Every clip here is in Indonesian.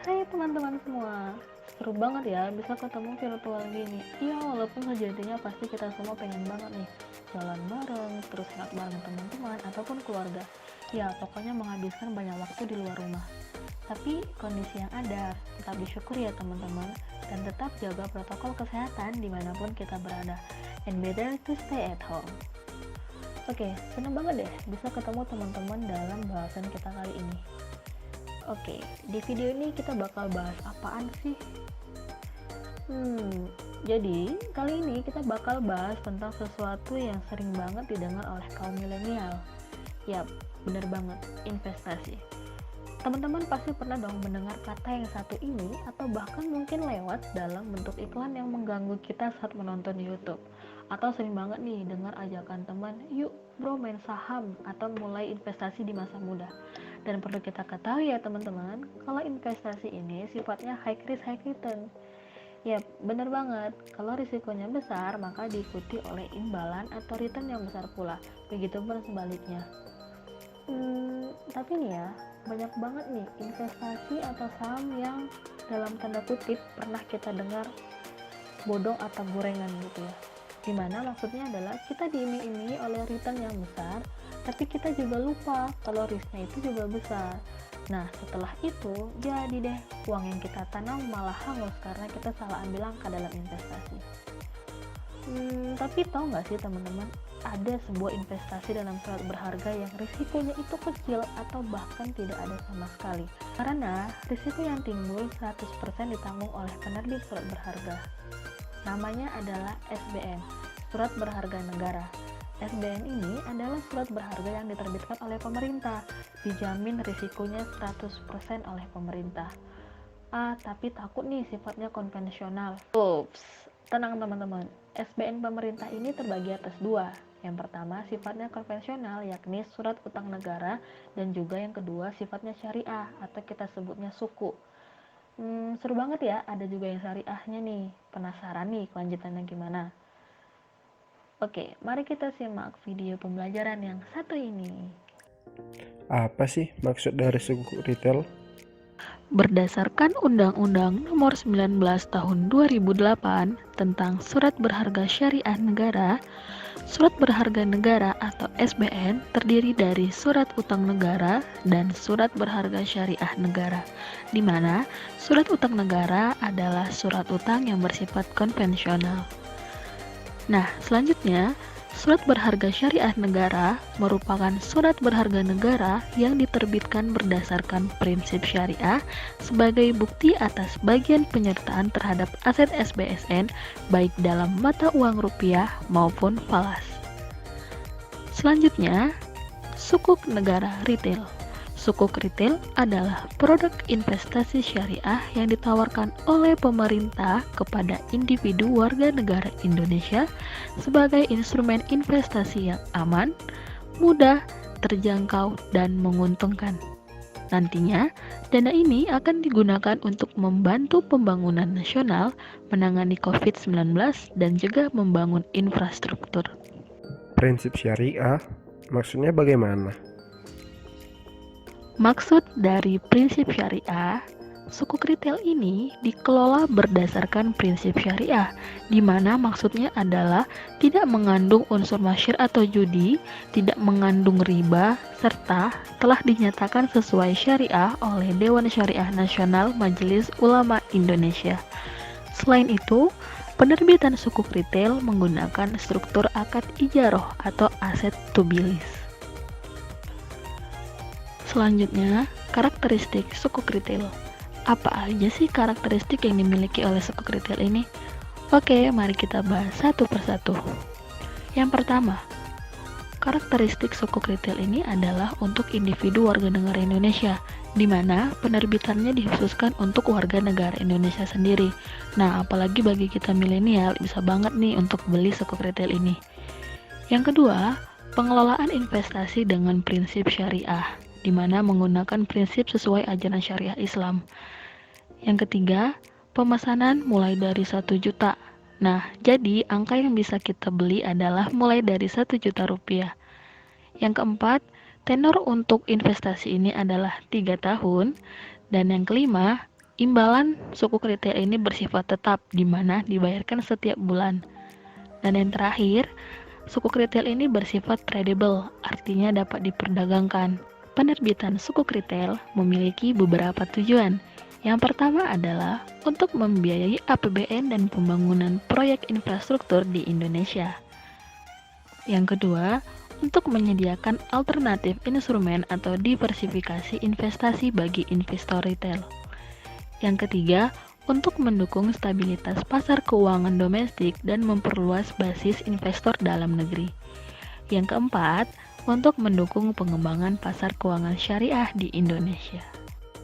Hai teman-teman semua, seru banget ya bisa ketemu virtual gini. Ya walaupun sejatinya pasti kita semua pengen banget nih jalan bareng, terus hangout bareng teman-teman ataupun keluarga. Ya pokoknya menghabiskan banyak waktu di luar rumah. Tapi kondisi yang ada, tetap bersyukur ya teman-teman, dan tetap jaga protokol kesehatan dimanapun kita berada. And better to stay at home. Oke, seneng banget deh bisa ketemu teman-teman dalam bahasan kita kali ini. Oke, di video ini kita bakal bahas apaan sih? Jadi kali ini kita bakal bahas tentang sesuatu yang sering banget didengar oleh kaum milenial. Yap, bener banget, investasi. Teman-teman pasti pernah dong mendengar kata yang satu ini atau bahkan mungkin lewat dalam bentuk iklan yang mengganggu kita saat menonton YouTube. Atau sering banget nih dengar ajakan teman, yuk bro main saham atau mulai investasi di masa muda. Dan perlu kita ketahui ya teman-teman, kalau investasi ini sifatnya high risk high return. Yap, bener banget. Kalau risikonya besar, maka diikuti oleh imbalan atau return yang besar pula. Begitupun sebaliknya. Tapi nih ya, banyak banget nih investasi atau saham yang dalam tanda kutip pernah kita dengar bodong atau gorengan gitu ya. Dimana maksudnya adalah kita diiming-imingi oleh return yang besar, tapi kita juga lupa kalau risknya itu juga besar. Nah setelah itu jadi deh uang yang kita tanam malah hangus karena kita salah ambil langkah dalam investasi. Tapi tahu nggak sih teman-teman, ada sebuah investasi dalam surat berharga yang risikonya itu kecil atau bahkan tidak ada sama sekali, karena risiko yang timbul 100% ditanggung oleh penerbit surat berharga. Namanya adalah SBN, Surat Berharga Negara. SBN ini adalah surat berharga yang diterbitkan oleh pemerintah, dijamin risikonya 100% oleh pemerintah. Tapi takut nih sifatnya konvensional. Ups, tenang teman-teman, SBN pemerintah ini terbagi atas dua. Yang pertama sifatnya konvensional, yakni surat utang negara, dan juga yang kedua sifatnya syariah atau kita sebutnya suku. Seru banget ya, ada juga yang syariahnya nih. Penasaran nih kelanjutannya gimana? Oke, mari kita simak video pembelajaran yang satu ini. Apa sih maksud dari suku retail? Berdasarkan Undang-Undang Nomor 19 Tahun 2008 tentang Surat Berharga Syariah Negara, Surat Berharga Negara atau SBN terdiri dari surat utang negara dan surat berharga syariah negara, di mana surat utang negara adalah surat utang yang bersifat konvensional. Nah, selanjutnya, surat berharga syariah negara merupakan surat berharga negara yang diterbitkan berdasarkan prinsip syariah sebagai bukti atas bagian penyertaan terhadap aset SBSN baik dalam mata uang rupiah maupun falas. Selanjutnya, sukuk negara retail. Sukuk retail adalah produk investasi syariah yang ditawarkan oleh pemerintah kepada individu warga negara Indonesia sebagai instrumen investasi yang aman, mudah, terjangkau, dan menguntungkan. Nantinya, dana ini akan digunakan untuk membantu pembangunan nasional, menangani COVID-19, dan juga membangun infrastruktur. Prinsip syariah maksudnya bagaimana? Maksud dari prinsip syariah, sukuk retail ini dikelola berdasarkan prinsip syariah, di mana maksudnya adalah tidak mengandung unsur masyir atau judi, tidak mengandung riba, serta telah dinyatakan sesuai syariah oleh Dewan Syariah Nasional Majelis Ulama Indonesia. Selain itu, penerbitan sukuk retail menggunakan struktur akad ijaroh atau aset to be lease. Selanjutnya, karakteristik sukuk retail. Apa aja sih karakteristik yang dimiliki oleh sukuk retail ini? Oke, mari kita bahas satu persatu. Yang pertama, karakteristik sukuk retail ini adalah untuk individu warga negara Indonesia, di mana penerbitannya dikhususkan untuk warga negara Indonesia sendiri. Nah, apalagi bagi kita milenial, bisa banget nih untuk beli sukuk retail ini. Yang kedua, pengelolaan investasi dengan prinsip syariah, di mana menggunakan prinsip sesuai ajaran syariah Islam. Yang ketiga, pemesanan mulai dari 1 juta. Nah, jadi angka yang bisa kita beli adalah mulai dari 1 juta rupiah. Yang keempat, tenor untuk investasi ini adalah 3 tahun. Dan yang kelima, Imbalan sukuk retail ini bersifat tetap, di mana dibayarkan setiap bulan. Dan yang terakhir, sukuk retail ini bersifat tradable, artinya dapat diperdagangkan. Penerbitan sukuk retail memiliki beberapa tujuan. Yang pertama adalah untuk membiayai APBN dan pembangunan proyek infrastruktur di Indonesia. Yang kedua, untuk menyediakan alternatif instrumen atau diversifikasi investasi bagi investor retail. Yang ketiga, untuk mendukung stabilitas pasar keuangan domestik dan memperluas basis investor dalam negeri. Yang keempat, untuk mendukung pengembangan pasar keuangan syariah di Indonesia.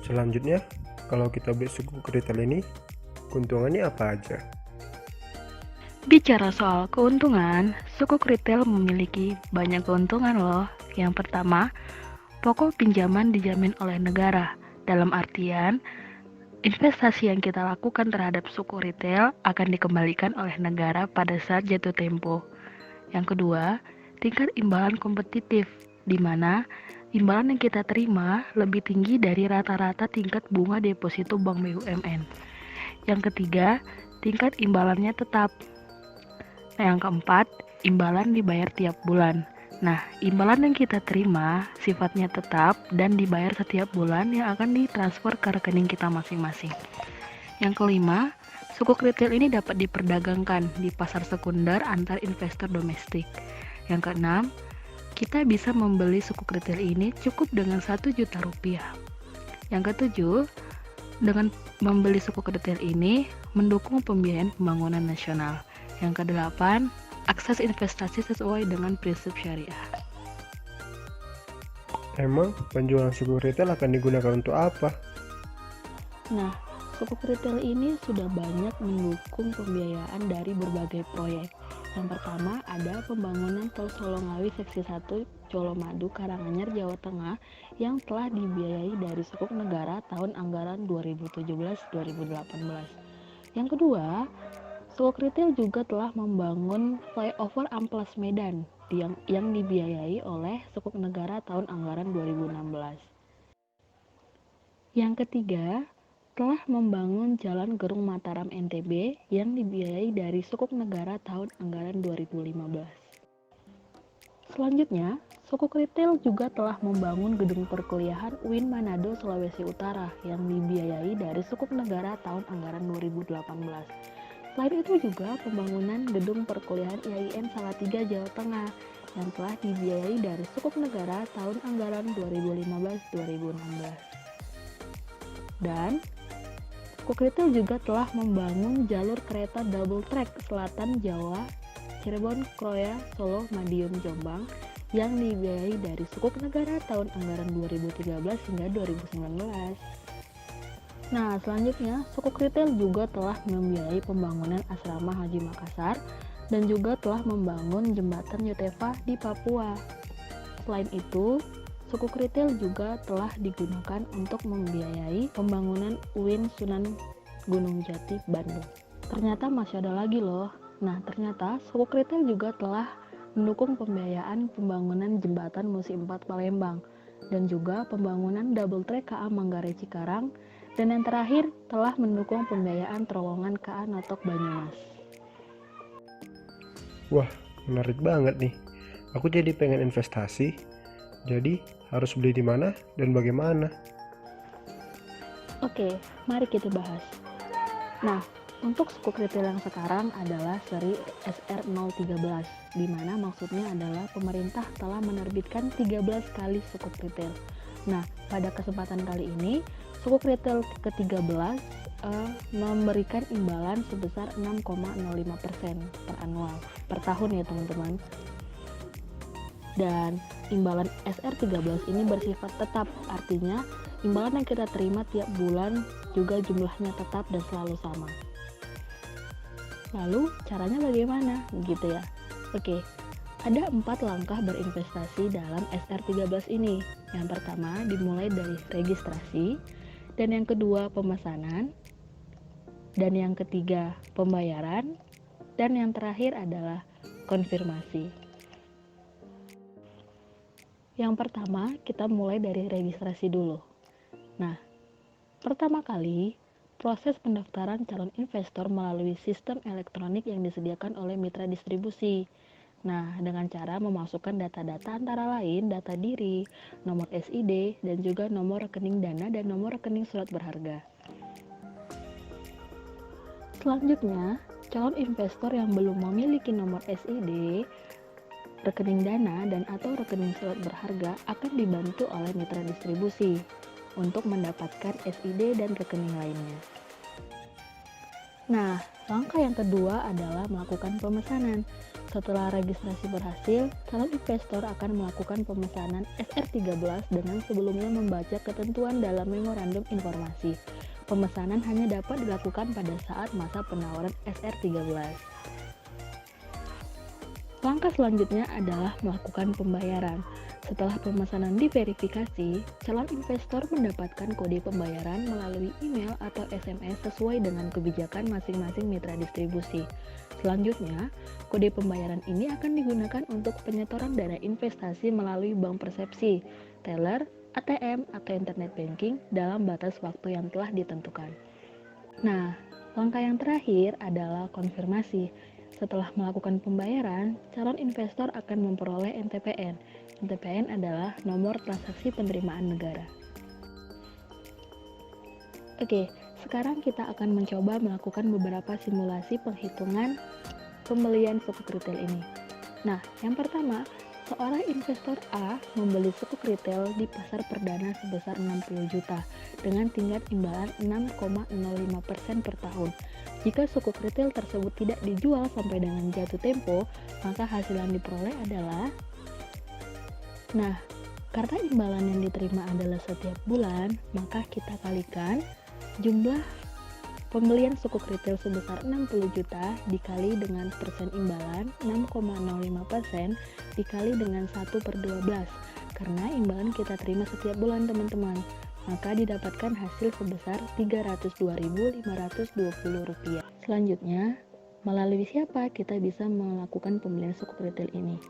Selanjutnya, kalau kita beli sukuk retail ini, keuntungannya apa aja? Bicara soal keuntungan, sukuk retail memiliki banyak keuntungan loh. Yang pertama, pokok pinjaman dijamin oleh negara. Dalam artian, investasi yang kita lakukan terhadap suku retail akan dikembalikan oleh negara pada saat jatuh tempo. Yang kedua, tingkat imbalan kompetitif, di mana imbalan yang kita terima lebih tinggi dari rata-rata tingkat bunga deposito Bank BUMN. Yang ketiga, tingkat imbalannya tetap. Nah, yang keempat, imbalan dibayar tiap bulan. Nah, imbalan yang kita terima sifatnya tetap dan dibayar setiap bulan yang akan ditransfer ke rekening kita masing-masing. Yang kelima, sukuk retail ini dapat diperdagangkan di pasar sekunder antar investor domestik. Yang keenam, kita bisa membeli sukuk retail ini cukup dengan 1 juta rupiah. Yang ketujuh, dengan membeli sukuk retail ini mendukung pembiayaan pembangunan nasional. Yang kedelapan, akses investasi sesuai dengan prinsip syariah. Emang penjualan sukuk retail akan digunakan untuk apa? Nah, sukuk retail ini sudah banyak mendukung pembiayaan dari berbagai proyek. Yang pertama ada pembangunan Tol Solongawi Seksi 1 Colomadu Karanganyar Jawa Tengah yang telah dibiayai dari sukuk negara tahun anggaran 2017-2018. Yang kedua, sukuk retail juga telah membangun flyover Amplas Medan yang dibiayai oleh sukuk negara tahun anggaran 2016. Yang ketiga, telah membangun Jalan Gerung Mataram NTB yang dibiayai dari sukuk negara tahun anggaran 2015. Selanjutnya, sukuk retail juga telah membangun gedung perkuliahan UIN Manado Sulawesi Utara yang dibiayai dari sukuk negara tahun anggaran 2018. Selain itu juga pembangunan gedung perkuliahan IAIN Salatiga Jawa Tengah yang telah dibiayai dari sukuk negara tahun anggaran 2015-2016. Dan sukuk retail juga telah membangun jalur kereta double track Selatan Jawa, Cirebon, Kroya, Solo, Madiun, Jombang yang dibiayai dari sukuk negara tahun anggaran 2013 hingga 2019. Nah, selanjutnya sukuk retail juga telah membiayai pembangunan asrama Haji Makassar dan juga telah membangun jembatan Yotefa di Papua. Selain itu, sukuk retail juga telah digunakan untuk membiayai pembangunan UIN Sunan Gunung Jati, Bandung. Ternyata masih ada lagi loh. Nah, ternyata sukuk retail juga telah mendukung pembiayaan pembangunan jembatan Musi 4 Palembang dan juga pembangunan double track KA Manggarai Cikarang dan yang terakhir telah mendukung pembiayaan terowongan KA Notok Banyumas. Wah, menarik banget nih. Aku jadi pengen investasi. Jadi, harus beli di mana dan bagaimana? Oke, mari kita bahas. Nah, untuk sukuk retail yang sekarang adalah seri SR013, di mana maksudnya adalah pemerintah telah menerbitkan 13 kali sukuk retail. Nah, pada kesempatan kali ini, sukuk retail ke-13 memberikan imbalan sebesar 6,05% per annual, per tahun ya teman-teman. Dan imbalan SR13 ini bersifat tetap, artinya imbalan yang kita terima tiap bulan juga jumlahnya tetap dan selalu sama. Lalu caranya bagaimana? Begitu ya. Oke, ada 4 langkah berinvestasi dalam SR13 ini. Yang pertama dimulai dari registrasi, dan yang kedua pemesanan, dan yang ketiga pembayaran, dan yang terakhir adalah konfirmasi. Yang pertama, kita mulai dari registrasi dulu. Nah, pertama kali proses pendaftaran calon investor melalui sistem elektronik yang disediakan oleh mitra distribusi. Nah, dengan cara memasukkan data-data antara lain data diri, nomor SID, dan juga nomor rekening dana dan nomor rekening surat berharga. Selanjutnya, calon investor yang belum memiliki nomor SID, rekening dana, dan atau rekening surat berharga akan dibantu oleh mitra distribusi untuk mendapatkan SID dan rekening lainnya. Nah, langkah yang kedua adalah melakukan pemesanan. Setelah registrasi berhasil, calon investor akan melakukan pemesanan SR13 dengan sebelumnya membaca ketentuan dalam memorandum informasi. Pemesanan hanya dapat dilakukan pada saat masa penawaran SR13. Langkah selanjutnya adalah melakukan pembayaran. Setelah pemesanan diverifikasi, calon investor mendapatkan kode pembayaran melalui email atau SMS sesuai dengan kebijakan masing-masing mitra distribusi. Selanjutnya, kode pembayaran ini akan digunakan untuk penyetoran dana investasi melalui bank persepsi, teller, ATM, atau internet banking dalam batas waktu yang telah ditentukan. Nah, langkah yang terakhir adalah konfirmasi. Setelah melakukan pembayaran, calon investor akan memperoleh NTPN. NTPN adalah nomor transaksi penerimaan negara. Oke, sekarang kita akan mencoba melakukan beberapa simulasi penghitungan pembelian sukuk retail ini. Nah, yang pertama, seorang investor A membeli sukuk retail di pasar perdana sebesar 60 juta dengan tingkat imbalan 6,05% per tahun. Jika sukuk retail tersebut tidak dijual sampai dengan jatuh tempo, maka hasil yang diperoleh adalah karena imbalan yang diterima adalah setiap bulan, maka kita kalikan jumlah pembelian sukuk retail sebesar 60 juta dikali dengan persen imbalan 6,05% dikali dengan 1/12. Karena imbalan kita terima setiap bulan teman-teman, maka didapatkan hasil sebesar Rp302.520. Selanjutnya, melalui siapa kita bisa melakukan pembelian sukuk retail ini?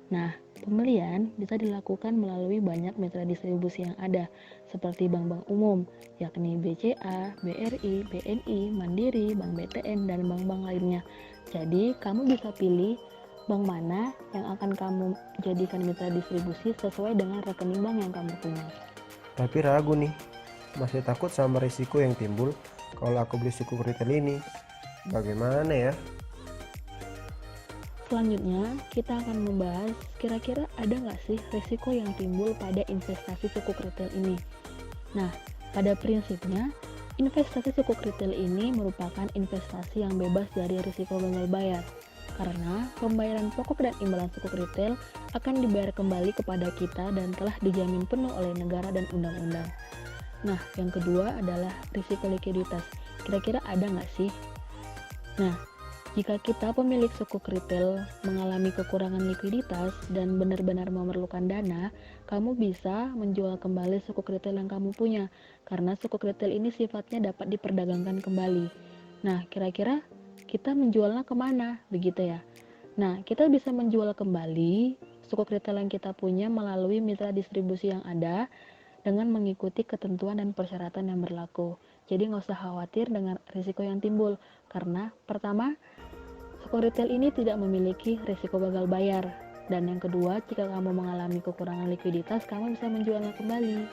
Nah, pembelian bisa dilakukan melalui banyak mitra distribusi yang ada, seperti bank-bank umum, yakni BCA, BRI, BNI, Mandiri, Bank BTN, dan bank-bank lainnya. Jadi, kamu bisa pilih bank mana yang akan kamu jadikan mitra distribusi sesuai dengan rekening bank yang kamu punya. Tapi ragu nih, masih takut sama risiko yang timbul kalau aku beli sukuk retail ini. Bagaimana ya? Selanjutnya, kita akan membahas kira-kira ada nggak sih risiko yang timbul pada investasi sukuk retail ini. Nah, pada prinsipnya, investasi sukuk retail ini merupakan investasi yang bebas dari risiko gagal bayar. Karena pembayaran pokok dan imbalan sukuk retail akan dibayar kembali kepada kita dan telah dijamin penuh oleh negara dan undang-undang. Nah, yang kedua adalah risiko likuiditas. Kira-kira ada nggak sih? Nah, jika kita pemilik sukuk retail mengalami kekurangan likuiditas dan benar-benar memerlukan dana, kamu bisa menjual kembali sukuk retail yang kamu punya, karena sukuk retail ini sifatnya dapat diperdagangkan kembali. Nah, kira-kira kita menjualnya kemana? Begitu ya. Nah, kita bisa menjual kembali sukuk retail yang kita punya melalui mitra distribusi yang ada dengan mengikuti ketentuan dan persyaratan yang berlaku. Jadi nggak usah khawatir dengan risiko yang timbul, karena pertama, sukuk retail ini tidak memiliki risiko gagal bayar. Dan yang kedua, jika kamu mengalami kekurangan likuiditas, kamu bisa menjualnya kembali.